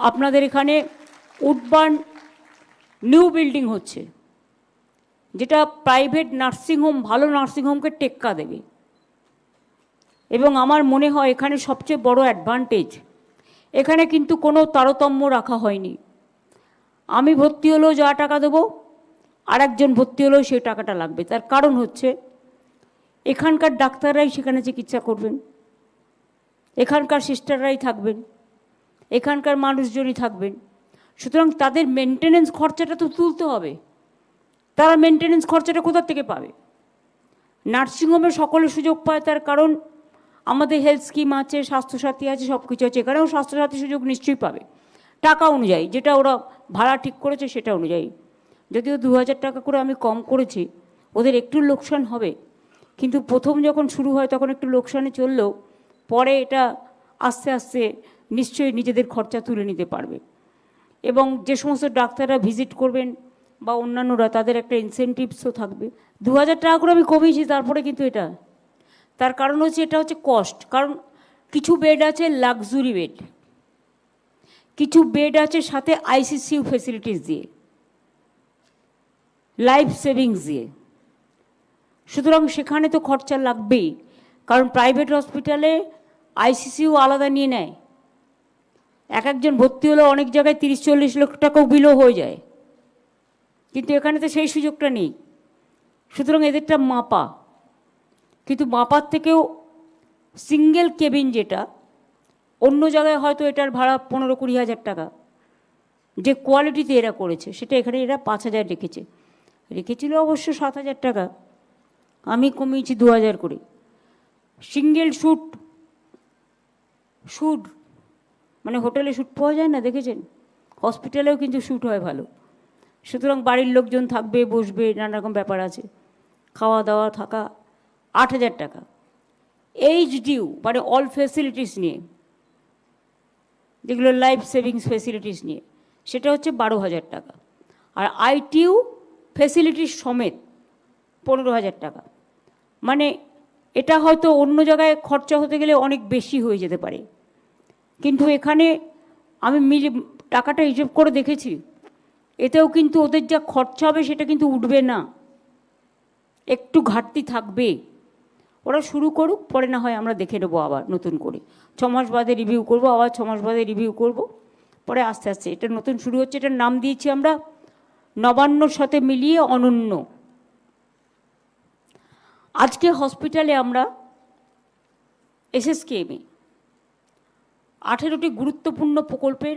আপনাদের এখানে Woodburn new building হচ্ছে, যেটা প্রাইভেট নার্সিংহোম, ভালো নার্সিংহোমকে টেক্কা দেবে। এবং আমার মনে হয় এখানে সবচেয়ে বড় অ্যাডভান্টেজ, এখানে কিন্তু কোনো তারতম্য রাখা হয়নি। আমি ভর্তি হলেও যা টাকা দেবো, আর একজন ভর্তি হলেও সেই টাকাটা লাগবে। তার কারণ হচ্ছে এখানকার ডাক্তাররাই সেখানে চিকিৎসা করবেন, এখানকার সিস্টাররাই থাকবেন, এখানকার মানুষজনই থাকবেন। সুতরাং তাদের মেনটেনেন্স খরচাটা তো তুলতে হবে। তারা মেনটেনেন্স খরচাটা কোথা থেকে পাবে? নার্সিংহোমে সকলে সুযোগ পায়, তার কারণ আমাদের হেলথ স্কিম আছে, স্বাস্থ্যসাথী আছে, সব কিছু আছে। এখানেও স্বাস্থ্যসাথী সুযোগ নিশ্চয়ই পাবে, টাকা অনুযায়ী, যেটা ওরা ভাড়া ঠিক করেছে সেটা অনুযায়ী। যদিও 2000 টাকা করে আমি কম করেছি, ওদের একটু লোকসান হবে, কিন্তু প্রথম যখন শুরু হয় তখন একটু লোকসানে চললেও পরে এটা আস্তে আস্তে নিশ্চয়ই নিজেদের খরচা তুলে নিতে পারবে। এবং যে সমস্ত ডাক্তাররা ভিজিট করবেন বা অন্যান্যরা, তাদের একটা ইনসেন্টিভসও থাকবে। 2000 টাকা করে আমি কমিয়েছি, তারপরে কিন্তু এটা, তার কারণ হচ্ছে এটা হচ্ছে কস্ট। কারণ কিছু বেড আছে লাক্সুরি বেড, কিছু বেড আছে সাথে আইসিসিউ ফেসিলিটিস দিয়ে, লাইফ সেভিংস দিয়ে। সুতরাং সেখানে তো খরচা লাগবেই, কারণ প্রাইভেট হসপিটালে আইসিসিউ আলাদা নিয়ে নেয়। একজন ভর্তি হলে অনেক জায়গায় 30-40 লক্ষ টাকাও বিলও হয়ে যায়, কিন্তু এখানে তো সেই সুযোগটা নেই। সুতরাং এদেরটা মাপা, কিন্তু মাপার থেকেও সিঙ্গেল কেবিন, যেটা অন্য জায়গায় হয়তো এটার ভাড়া 15-20 হাজার টাকা, যে কোয়ালিটিতে এরা করেছে সেটা এখানে এরা 5000 রেখেছিল অবশ্য 7000 টাকা, আমি কমিয়েছি 2000 করে। সিঙ্গেল শ্যুট মানে হোটেলে শ্যুট পাওয়া যায় না, দেখেছেন? হসপিটালেও কিন্তু শ্যুট হয় ভালো। সুতরাং বাড়ির লোকজন থাকবে, বসবে, নানা রকম ব্যাপার আছে, খাওয়া দাওয়া থাকা। 8000 টাকা। এইচডিউ মানে অল ফেসিলিটিস নিয়ে, যেগুলো লাইফ সেভিংস ফেসিলিটিস নিয়ে, সেটা হচ্ছে 12,000 টাকা। আর আইটিইউ ফেসিলিটিস সমেত 15,000 টাকা। মানে এটা হয়তো অন্য জায়গায় খরচা হতে গেলে অনেক বেশি হয়ে যেতে পারে, কিন্তু এখানে আমি টাকাটা হিসেব করে দেখেছি, এতেও কিন্তু ওদের যা খরচা হবে সেটা কিন্তু উঠবে না, একটু ঘাটতি থাকবে। ওরা শুরু করুক, পরে না হয় আমরা দেখে নেবো আবার নতুন করে। 6 মাস বাদে রিভিউ করবো, আবার 6 মাস বাদে রিভিউ করবো, পরে আস্তে আস্তে। এটা নতুন শুরু হচ্ছে, এটার নাম দিয়েছি আমরা নবান্নর সাথে মিলিয়ে অনন্য। আজকে হসপিটালে আমরা এসএসকেএমে 18টি গুরুত্বপূর্ণ প্রকল্পের